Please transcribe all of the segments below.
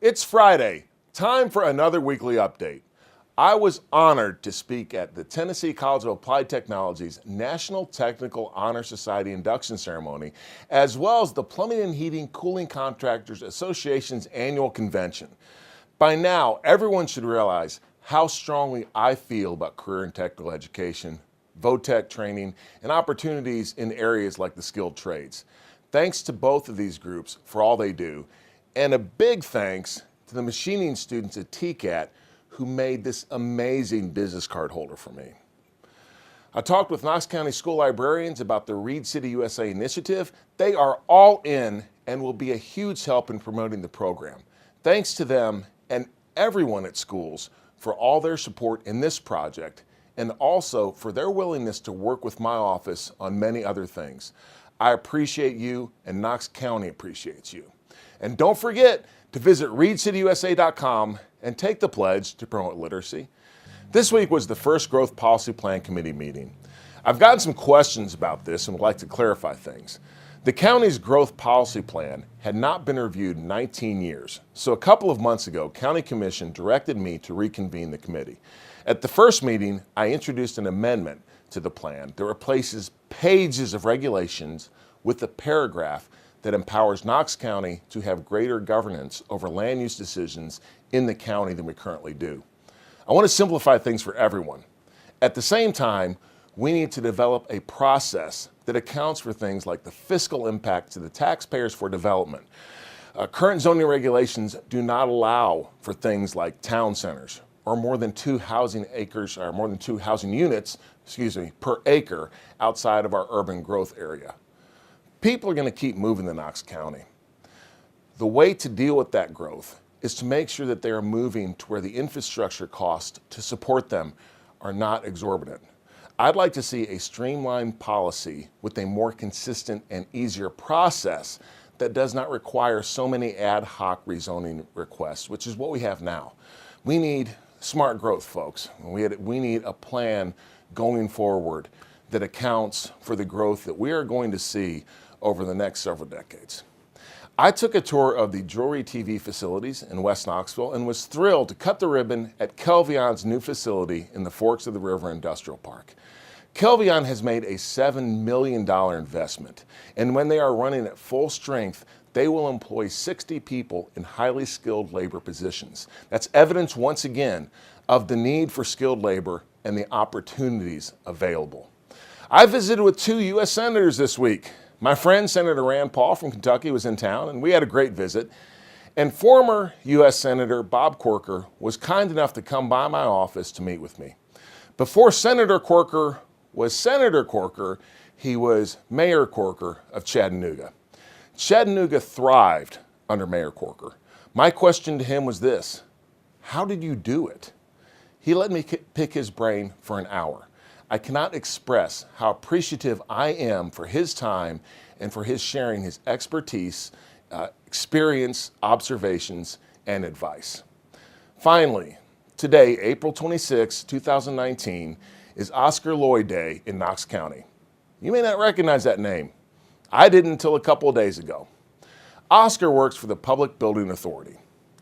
It's Friday, time for another weekly update. I was honored to speak at the Tennessee College of Applied Technology's National Technical Honor Society induction ceremony, as well as the Plumbing and Heating Cooling Contractors Association's annual convention. By now, everyone should realize how strongly I feel about career and technical education, VOTEC training, and opportunities in areas like the skilled trades. Thanks to both of these groups for all they do, and a big thanks to the machining students at TCAT who made this amazing business card holder for me. I talked with Knox County school librarians about the Read City USA initiative. They are all in and will be a huge help in promoting the program. Thanks to them and everyone at schools for all their support in this project, and also for their willingness to work with my office on many other things. I appreciate you, and Knox County appreciates you. And don't forget to visit readcityusa.com and take the pledge to promote literacy. This week was the first Growth Policy Plan Committee meeting. I've gotten some questions about this and would like to clarify things. The county's growth policy plan had not been reviewed in 19 years, so a couple of months ago, County Commission directed me to reconvene the committee. At the first meeting, I introduced an amendment to the plan that replaces pages of regulations with a paragraph that empowers Knox County to have greater governance over land use decisions in the county than we currently do. I want to simplify things for everyone. At the same time, we need to develop a process that accounts for things like the fiscal impact to the taxpayers for development. Current zoning regulations do not allow for things like town centers or more than two housing units, per acre outside of our urban growth area. People are going to keep moving to Knox County. The way to deal with that growth is to make sure that they are moving to where the infrastructure costs to support them are not exorbitant. I'd like to see a streamlined policy with a more consistent and easier process that does not require so many ad hoc rezoning requests, which is what we have now. We need smart growth, folks. We need a plan going forward that accounts for the growth that we are going to see over the next several decades. I took a tour of the Jewelry TV facilities in West Knoxville and was thrilled to cut the ribbon at Kelvion's new facility in the Forks of the River Industrial Park. Kelvion has made a $7 million investment, and when they are running at full strength, they will employ 60 people in highly skilled labor positions. That's evidence, once again, of the need for skilled labor and the opportunities available. I visited with two U.S. senators this week. My friend, Senator Rand Paul from Kentucky, was in town, and we had a great visit. And former U.S. Senator Bob Corker was kind enough to come by my office to meet with me. Before Senator Corker was Senator Corker, he was Mayor Corker of Chattanooga. Chattanooga thrived under Mayor Corker. My question to him was this: how did you do it? He let me pick his brain for an hour. I cannot express how appreciative I am for his time and for his sharing his expertise, experience, observations, and advice. Finally, today, April 26, 2019, is Oscar Lloyd Day in Knox County. You may not recognize that name. I didn't until a couple of days ago. Oscar works for the Public Building Authority.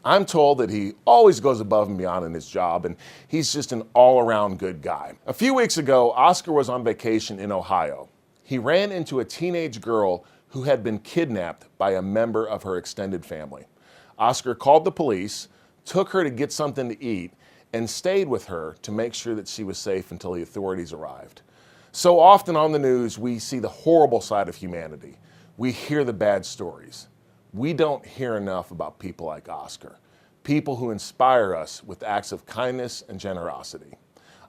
I'm told that he always goes above and beyond in his job, and he's just an all-around good guy. A few weeks ago, Oscar was on vacation in Ohio. He ran into a teenage girl who had been kidnapped by a member of her extended family. Oscar called the police, took her to get something to eat, and stayed with her to make sure that she was safe until the authorities arrived. So often on the news, we see the horrible side of humanity. We hear the bad stories. We don't hear enough about people like Oscar, people who inspire us with acts of kindness and generosity.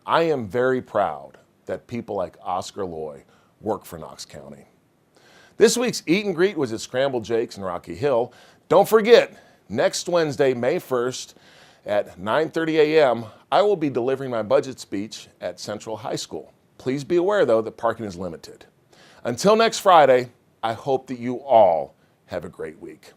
I am very proud that people like Oscar Lloyd work for Knox County. This week's Eat and Greet was at Scrambled Jake's in Rocky Hill. Don't forget, next Wednesday, May 1st at 9:30 a.m., I will be delivering my budget speech at Central High School. Please be aware, though, that parking is limited. Until next Friday, I hope that you all have a great week.